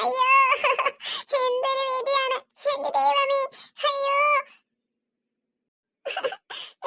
അയ്യോ എന്തൊരു വിധിയാണ് എന്റെ ദൈവമേ. അയ്യോ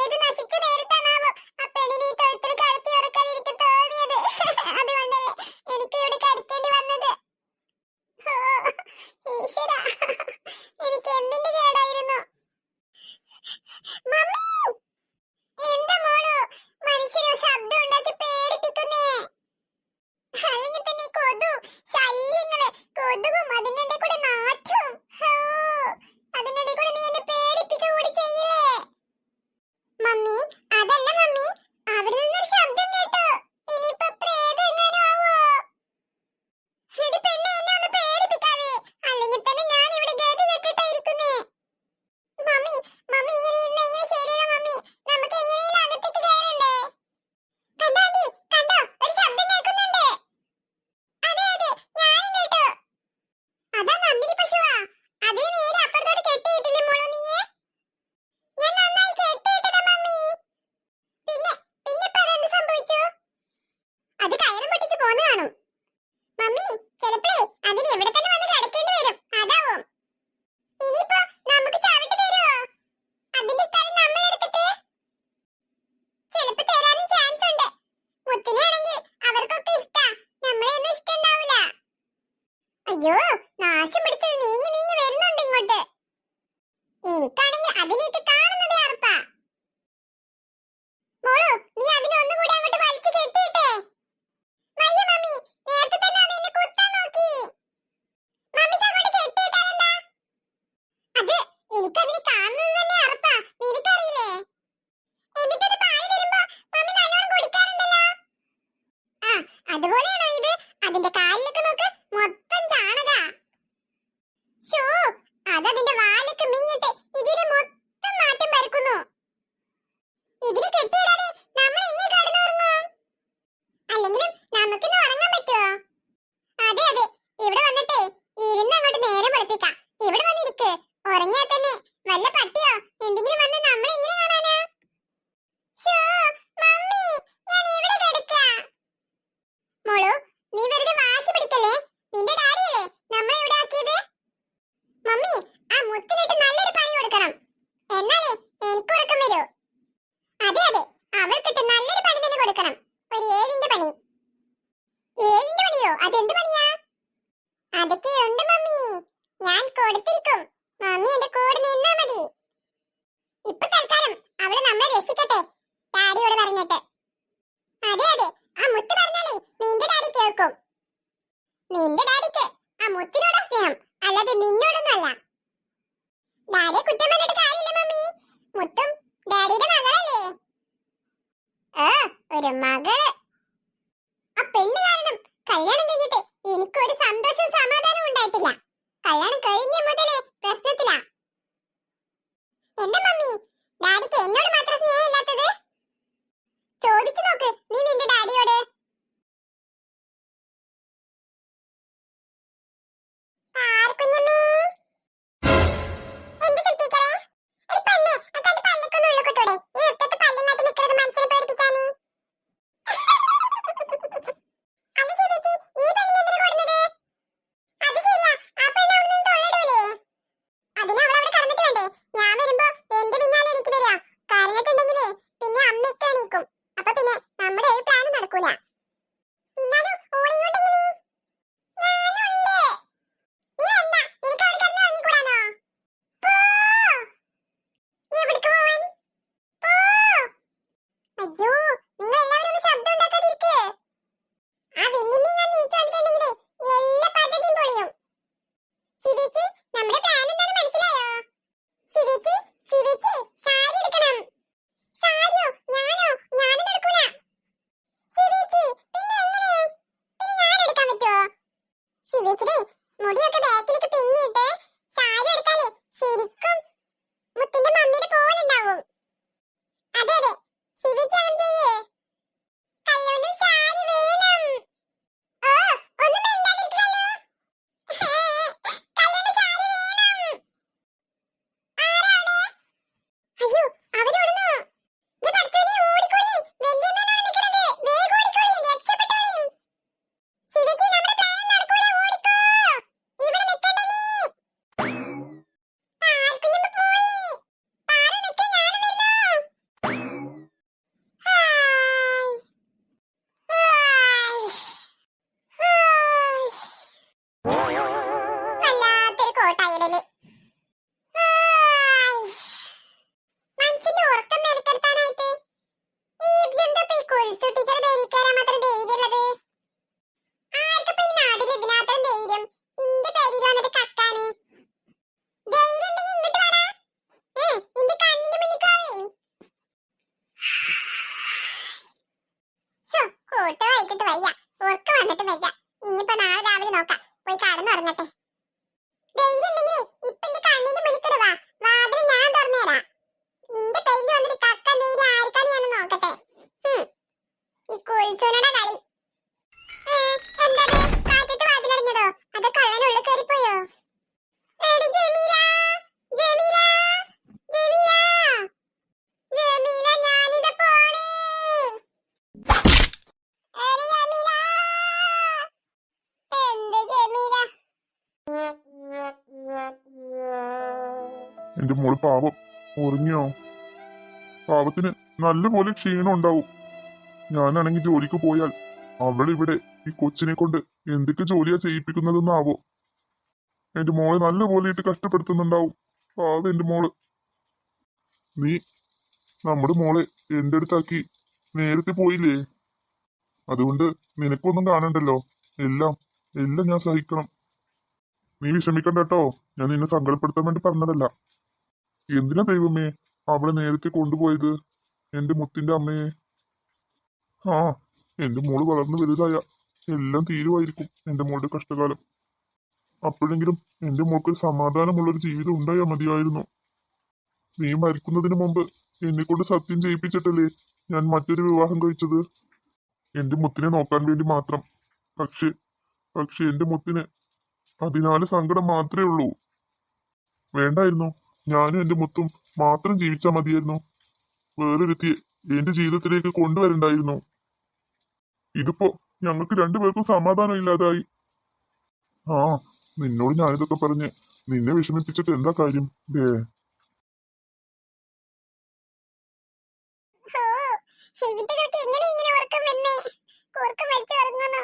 ഇത് നശിച്ച നേരത്താണാവോ ആ പെണ്ണിനെ ഈ തൊഴുത്തിൽ കടത്തി ഉറക്കാൻ എനിക്ക് തോന്നിയത്. അതുകൊണ്ടല്ലേ എനിക്ക് ഇവിടെ കടിക്കേണ്ടി വന്നത്. ഓ ഈശ്വരാ, എനിക്ക് എന്തിന്റെ കേടായിരുന്നു. മമ്മി എന്താ മോളോ മനുഷ്യനെ ശബ്ദം ഉണ്ടാക്കി പേടിപ്പിക്കുന്നേ? അല്ലെങ്കിൽ തന്നെ കൊതു ശല്യങ്ങള്, കൊതുകും അതിന്റെ കൂടെ നാറ്റും. അതിന്റെ കൂടെ നീ എന്നെ പേടിപ്പിക്കുക കൂടി ചെയ്യില്ലേ? മമ്മി അതല്ല മമ്മി, അവിടെ നിന്നൊരു ശബ്ദം കേട്ടു. ഇനിയിപ്പോ പ്രേതം എങ്ങാനും ആവോ? എടി പെണ്ണെ, എന്നെ ഒന്ന് പേടിപ്പിക്കാതെ, അല്ലെങ്കിൽ തന്നെ ഞാൻ ഇവിടെ ഗതി കെട്ടിട്ടായിരിക്കുന്നേ. മമ്മി മമ്മി ഇങ്ങനെ ഇരുന്ന് എങ്ങനെ ശരിയാ മമ്മി? നമുക്ക് എങ്ങനെയും അകത്തേക്ക് കയറണ്ടേ? കണ്ടോ ആന്റി, കണ്ടോ ഒരു ശബ്ദം കേൾക്കുന്നുണ്ട്. അതെ അതെ ഞാനും കേട്ടു. അതാ നന്ദിനി പശുവാ. അതേ നേരെ അപ്പുറത്തോട്ട് കെട്ടിയിട്ടില്ലേ മോളോ നീ? ഞാൻ നന്നായി കെട്ടിയിട്ടതാ മമ്മി. പിന്നെ പിന്നെ ഇപ്പൊ അതെന്ത് സംഭവിച്ചു? അത് കയറും പൊട്ടിച്ച് പോന്നു കാണും മമ്മി. ചിലപ്പോഴേ അതിന് ഇവിടെ തന്നെ വന്ന് കിടക്കേണ്ടി വരും, അതാവും. ഇനിയിപ്പോ നമുക്ക് ചവിട്ടി തരുമോ? അതിന്റെ സ്ഥലം നമ്മൾ എടുത്തിട്ട് ചിലപ്പോ തരാനും ചാൻസ് ഉണ്ട്. മുത്തിനാണെങ്കിൽ അവർക്കൊക്കെ ഇഷ്ടാ, നമ്മളെയൊന്നും ഇഷ്ടണ്ടാവില്ല. അയ്യോ നാശം പിടിച്ചത് നീങ്ങി നീങ്ങി വരുന്നുണ്ട് ഇങ്ങോട്ട്. എനിക്കാണെങ്കിൽ അതിനെയൊക്കെ കാണുന്നതേ അർപ്പാ. മോളു നീ അതിനെ ഒന്നുകൂടി അങ്ങോട്ട് വലിച്ചു കെട്ടിയിട്ടേ. വയ്യ മമ്മി, നേരത്തെ തന്നെ അത് എന്നെ കുത്താൻ നോക്കി. മമ്മിക്ക് അങ്ങോട്ട് കെട്ടിയിട്ടാലെന്താ? അത് എനിക്കതിനെ കാണുന്നത് തന്നെ അർപ്പാ, നിനക്കറിയില്ലേ? എന്നിട്ടത് പാല് തരുമ്പോ മമ്മി നല്ലോണം കുടിക്കാറുണ്ടല്ലോ. ആ അതുപോലെയാണോ ഇത്? അതിന്റെ കാലിലൊക്കെ നോക്ക്, മൊത്തം ചാണകാ. ശോ, അതതിന്റെ വാലൊക്കെ മിങ്ങിട്ട് ഇതിനെ മൊത്തം മാറ്റം പരക്കുന്നു. ഇതിനെ കെട്ടിയിടാതെ നമ്മൾ എങ്ങനെ കിടന്നുറങ്ങും? അല്ലെങ്കിലും നമുക്കിന്ന് ഉറങ്ങാൻ പറ്റുമോ? അതെ അതെ, ഇവിടെ വന്നിട്ടേ ഇരുന്ന് അങ്ങോട്ട് നേരം വെളുപ്പിക്കാം. ഇവിടെ വന്നിരിക്ക്. ഉറങ്ങിയാൽ തന്നെ വല്ല പട്ടിയോ എന്തെങ്കിലും വന്ന് നമ്മളെ എങ്ങനെ കാണാനാ? ശോ, മമ്മി ഞാൻ ഇവിടെ കിടക്കാം. മോളു നീ വെറുതെ വാശി പിടിക്കല്ലേ. നിന്റെ ഡാഡിയല്ലേ നമ്മളെ ഇവിടെ ആക്കിയത്. മമ്മി ആ മുത്തിനിട്ട് നല്ലൊരു പണി കൊടുക്കണം, എന്നാലേ എനിക്ക് ഉറക്കം വരൂ. അതെ അതെ, അവൾക്കിട്ട് നല്ലൊരു പണി തന്നെ കൊടുക്കണം. ഒരു 7ന്റെ പണി. 7ന്റെ പണിയോ? അതെന്ത് പണിയാ? അതൊക്കെ ഉണ്ട് മമ്മി, ഞാൻ കൊടുത്തിരിക്കും. മമ്മി എന്റെ കൂടെ നിന്നാ മതി. ഇപ്പൊ തൽക്കാലം അവള് നമ്മളെ രക്ഷിക്കട്ടെ, ഡാഡിയോട് പറഞ്ഞിട്ട്. അതെ അതെ, ആ മുത്ത് പറഞ്ഞാലേ നിന്റെ ഡാഡി കേൾക്കും. നിന്റെ ഡാഡിക്ക് ആ മുത്തിനോടാ സ്നേഹം, അല്ലാതെ നിന്നോടൊന്നും അല്ല. ഡാഡിയെ കുറ്റം പറഞ്ഞിട്ട് കാര്യമില്ല മമ്മി, മുത്തും ഡാഡിയുടെ മകളല്ലേ. ഒരു മകള്. ആ പെണ്ണ് കാരണം കല്യാണം കഴിഞ്ഞിട്ട് എനിക്ക് ഒരു സന്തോഷവും സമാധാനവും ഉണ്ടായിട്ടില്ല. കല്യാണം കഴിഞ്ഞ മുതലേ പ്രശ്നത്തിലാ. എന്താ മമ്മി ഡാഡിക്ക് എന്നോട് മാത്രം സ്നേഹമില്ലാത്തത്? ചോദിച്ചു നോക്ക് നീ നിന്റെ ഡാഡിയോട്. ആർക്കുഞ്ഞമ്മേ എന്ത് സിട്ടിക്കറേ? ഒരു പെണ്ണെ അതാണ്ട് പല്ലക്കൊന്നും ഉള്ളിക്കൊട്ടൂടെ? ഈ ഒറ്റത്തെ പല്ലും നാട്ടി നിൽക്കുന്നത് മനസ്സിനെ പേടിപ്പിക്കാനേ. അത് ശരിക്ക് ഈ പെണ്ണിനെ എന്തിനാ കൊടുന്നത്? അത് ശരിയാ, ആ പെണ്ണ് അവിടെ നിന്ന് തൊള്ളിടൂലേ? അതിന് അവൾ അവിടെ കടന്നിട്ട് വേണ്ടേ ഞാൻ വരുമ്പോ എന്റെ പിന്നാലെ എനിക്ക് വരിക. കരഞ്ഞിട്ടുണ്ടെങ്കിലേ പിന്നെ അമ്മയൊക്കെ എണീക്കും. അപ്പൊ പിന്നെ നമ്മുടെ ഒരു പ്ലാനും നടക്കൂല. എന്നാലും ഓളിങ്ങോട്ട് എങ്ങനെ? ഞാനുണ്ട്. നീ എന്താ നിനക്ക് അവിടെ കിടന്ന് ഉറങ്ങിക്കൂടാനോ? പോ. നീ എവിടേക്ക് പോവാൻ? പോ. അയ്യോ നിങ്ങൾ എല്ലാവരും ഒന്ന് ശബ്ദം ഉണ്ടാക്കാതിരിക്ക്. ആ വെല്ലിനെ ഞാൻ നീച്ചു വന്നിട്ടുണ്ടെങ്കിലേ എല്ലാ പദ്ധതിയും പൊളിയും. ശിരിച്ചി നമ്മുടെ പ്ലാൻ എന്താണെന്ന് മനസ്സിലായോ? ശിരിച്ചി ശിരിച്ചി സാരി എടുക്കണം. സാരിയോ? ഞാനും എടുക്കൂല. ശിരിച്ചി പിന്നെ എങ്ങനെ? പിന്നെ ഞാൻ എടുക്കാൻ പറ്റുമോ? ശിരിച്ചിനെ മുടിയൊക്കെ ബാക്കിലേക്ക് പിന്നിട്ട് സാരി എടുത്താലേ ശരിക്കും മുത്തിന്റെ മമ്മിയുടെ പോലെ ഉണ്ടാവും. അതെ അതെ ശിരിച്ചി അങ്ങനെ ചെയ്യേ. കല്യാണം സാരി വേണം. ഓ ഒന്നും മിണ്ടാതിരിക്കല്ലോ. കല്യാണം സാരി വേണം. ആരാണ്? അയ്യോ അവരോടുന്നു. ഇത് പഠിച്ചോനെ ഓടിക്കോളി. വെല്ലിയമ്മേനാണ് നിൽക്കുന്നത്. വേഗം ഓടിക്കോളി, രക്ഷപ്പെട്ടോളി. ശിരിച്ചി നമ്മുടെ പ്ലാൻ നടക്കൂല, ഓടിക്കോ. വല്ലാത്തൊരു കോട്ടായിടല്. മനസ്സിന്റെ ഉറക്കം മെനക്കെടുത്താനായിട്ട് ഈ ഇതെന്താ ഈ കുൽസു ടീച്ചർ പേരിക്കാരാ മാത്രം ധൈര്യമുള്ളത്? ആർക്കിപ്പോ ഈ നാട്ടിൽ ഇതിനകത്തും ധൈര്യം ഇന്റെ പേരിൽ വന്നിട്ട് കക്കാന്? ധൈര്യം ഉണ്ടെങ്കിൽ ഇങ്ങോട്ട് വേണ ഇന്റെ കണ്ണിന്റെ മുന്നിക്കാവേ. കൂട്ട് വായിച്ചിട്ട് വയ്യ, ഉറക്കം വന്നിട്ട് വയ്യ. ഇനിയിപ്പോ നാളെ രാവിലെ നോക്കാം, പോയി കടന്നുറങ്ങട്ടെ. ധൈര്യം ഉണ്ടെങ്കിൽ ഇപ്പൊ എന്റെ കണ്ണിന്റെ മുന്നിക്കട് വാ, വാതിൽ ഞാൻ തുറന്നുതരാം. ഇന്റെ പേരിൽ വന്നിട്ട് കക്കാൻ ധൈര്യം ആർക്കാന്ന് ഞാൻ നോക്കട്ടെ. ഈ കുൽസുനയുടെ കളി. എന്തത് കാറ്റത്ത് വാതിലടഞ്ഞതോ അതോ കള്ളനുള്ളിൽ കയറിപ്പോയോ? എടി ജമീല, ജമീല, ജമീല, ജമീല, ഞാനിതാ പോണേ. എടി ജമീല, എന്ത് ജമീല? എന്റെ മോള് പാവം ഉറങ്ങിയോ? പാവത്തിന് നല്ലപോലെ ക്ഷീണം ഉണ്ടാവും. ഞാനാണെങ്കിൽ ജോലിക്ക് പോയാൽ അവളിവിടെ ഈ കൊച്ചിനെ കൊണ്ട് എന്തൊക്കെ ജോലിയാ ചെയ്യിപ്പിക്കുന്നതെന്നാവോ. എന്റെ മോളെ നല്ലപോലെ ഇട്ട് കഷ്ടപ്പെടുത്തുന്നുണ്ടാവും. പാവം എന്റെ മോള്. നീ നമ്മുടെ മോളെ എന്റെ അടുത്താക്കി നേരത്തെ പോയില്ലേ? അതുകൊണ്ട് നിനക്കൊന്നും കാണണ്ടല്ലോ. എല്ലാം എല്ലാം ഞാൻ സഹിക്കണം. നീ വിഷമിക്കണ്ട കേട്ടോ. ഞാൻ നിന്നെ സങ്കടപ്പെടുത്താൻ വേണ്ടി പറഞ്ഞതല്ല. എന്തിനാ ദൈവമേ അവളെ നേരത്തെ കൊണ്ടുപോയത്, എന്റെ മുത്തിന്റെ അമ്മയെ? ആ, എന്റെ മോള് വളർന്നു വലുതായ എല്ലാം തീരുമായിരിക്കും എന്റെ മോളുടെ കഷ്ടകാലം. അപ്പോഴെങ്കിലും എന്റെ മോൾക്കൊരു സമാധാനമുള്ളൊരു ജീവിതം ഉണ്ടായാ മതിയായിരുന്നു. നീ മരിക്കുന്നതിന് മുമ്പ് എന്നെ കൊണ്ട് സത്യം ചെയ്യിപ്പിച്ചിട്ടല്ലേ ഞാൻ മറ്റൊരു വിവാഹം കഴിച്ചത്, എന്റെ മുത്തിനെ നോക്കാൻ വേണ്ടി മാത്രം. പക്ഷെ പക്ഷെ എന്റെ മുത്തിന് 14 സങ്കടം മാത്രമേ ഉള്ളൂ. വേണ്ടായിരുന്നു, ഞാനും എന്റെ മുത്തും മാത്രം ജീവിച്ചാൽ മതിയായിരുന്നു. വേറൊരുത്തിയെ എന്റെ ജീവിതത്തിലേക്ക് കൊണ്ടുവരണ്ടായിരുന്നു. ഇതിപ്പോ ഞങ്ങൾക്ക് രണ്ടുപേർക്കും സമാധാനം ഇല്ലാതായി. ആ, നിന്നോട് ഞാനിതൊക്കെ പറഞ്ഞ് നിന്നെ വിഷമിപ്പിച്ചിട്ട് എന്താ കാര്യം? ഇവിടുത്തെ എങ്ങനെ ഇങ്ങനെ ഉറക്കം വരുന്നേ? ഉറക്കം വലിച്ചു ഉറങ്ങുന്നു.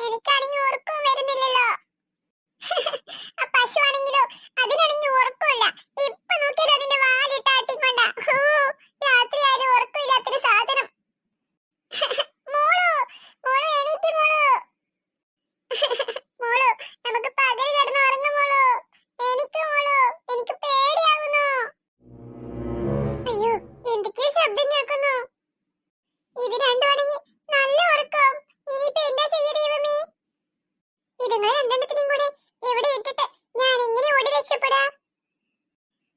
എനിക്കാണെങ്കിൽ ഉറക്കം വരുന്നില്ലല്ലോ. ആ പശുവാണെങ്കിലോ അതിനാണെങ്കിൽ ഉറക്കമില്ല. ഇപ്പൊ നോക്കിയാൽ അതിന്റെ വാലിട്ട് ആട്ടിക്കൊണ്ട. രാത്രി ആയാലും ഉറക്കമില്ലാത്തൊരു സാധനം. മോളു, മോളു എണീറ്റ് മോളു. മോളു, നമുക്ക് പകൽ കിടന്ന് ഉറങ്ങും മോളു. എനിക്ക് മോളു, എനിക്ക് പേടിയാവുന്നു. അയ്യോ, എന്തൊക്കെയോ ശബ്ദം കേൾക്കുന്നു. ഇത് രണ്ടുമാണെങ്കിൽ നല്ല ഉറക്കം. ഇനിയിപ്പോ എന്താ ചെയ്യാ ദൈവമേ? ഇതുങ്ങൾ രണ്ടെണ്ണത്തിനും കൂടെ എവിടെ ഇട്ടിട്ട് ഞാൻ എങ്ങനെ ഓടി രക്ഷപ്പെടാം?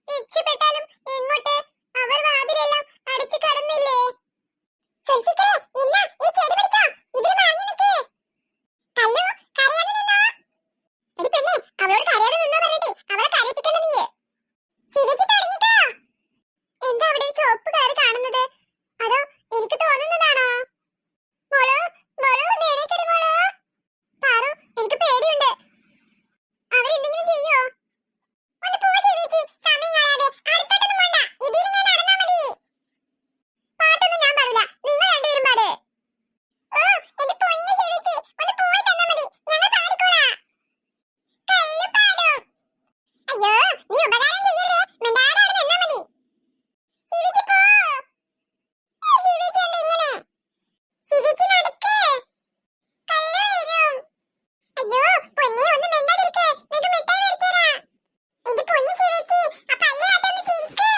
രക്ഷപ്പെട്ടാലും എങ്ങോട്ട്? അവർ വാതിലെല്ലാം അടച്ചു കടന്നില്ലേ? സൽഫിക്കരെ, എന്നാ ഈ ചെടി പിടിച്ചോ, ഇതിൽ മാഞ്ഞു നിൽക്ക്. കല്ലു, കരയാതെ നിന്നോ. എടി പെണ്ണേ, അവളോട് കരയാതെ നിന്നോ പറഞ്ഞിട്ട് അവളെ കരയിപ്പിക്കണ്ട നീ. ശിവജി തുടങ്ങിക്കോ. എന്താ അവിടെ ചുവപ്പ് കാര് കാണുന്നത്? അതോ എനിക്ക് തോന്നുന്നതാണോ? മോളു, മോളു, ഒന്ന് എണീക്കടി മോളു. പാറു, എനിക്ക് പേടിയുണ്ട്. അവരെന്തെങ്കിലും ചെയ്യോ? ഒന്ന് പോ ശിവജി, സമയം കളയാതെ. അടുത്തോട്ടൊന്നും വേണ്ട, ഇതിലിങ്ങനെ നടന്നാ മതി. പാട്ടൊന്നും ഞാൻ പാടില്ല, നിങ്ങൾ രണ്ടുപേരും പാട്. ഓ, എന്റെ പൊന്നു ശിവജി, ഒന്ന് പോയി തന്നാ മതി, ഞങ്ങൾ പാടിക്കോളാം. കല്ല് പാടും. അയ്യോ, നീ ഉപകാരം ചെയ്യല്ലേ, മിണ്ടാതെ അവിടെ നിന്നാ മതി. ശിവജി പോ. ശിവജി എന്താ ഇങ്ങനെ? ശിവജി നടക്ക്, കല്ല് വരും. അയ്യോ, പൊന്നേ ഒന്ന് മിണ്ടാതിരിക്ക്, നിനക്ക് മിഠായി മേടിച്ചുതരാം. എന്റെ പൊന്നു ശിവജി, ആ പല്ല് കാട്ടൊന്ന് ചിരിക്ക്.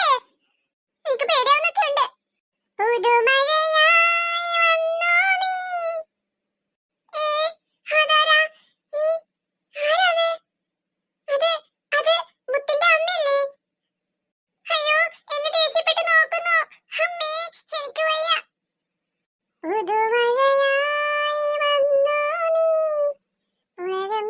എനിക്ക് പേടിയാവുന്നൊക്കെ ഉണ്ട്. പുതുമഴയായി വന്നോ നീ. അതാരാ? ആരാത്? അത് മുത്തിന്റെ അമ്മയല്ലേ? അയ്യോ, എന്നെ ദേഷ്യപ്പെട്ട് നോക്കുന്നു. അമ്മേ, എനിക്ക് വയ്യ. പുതുമഴയായി വന്നോ നീ, ഉണരും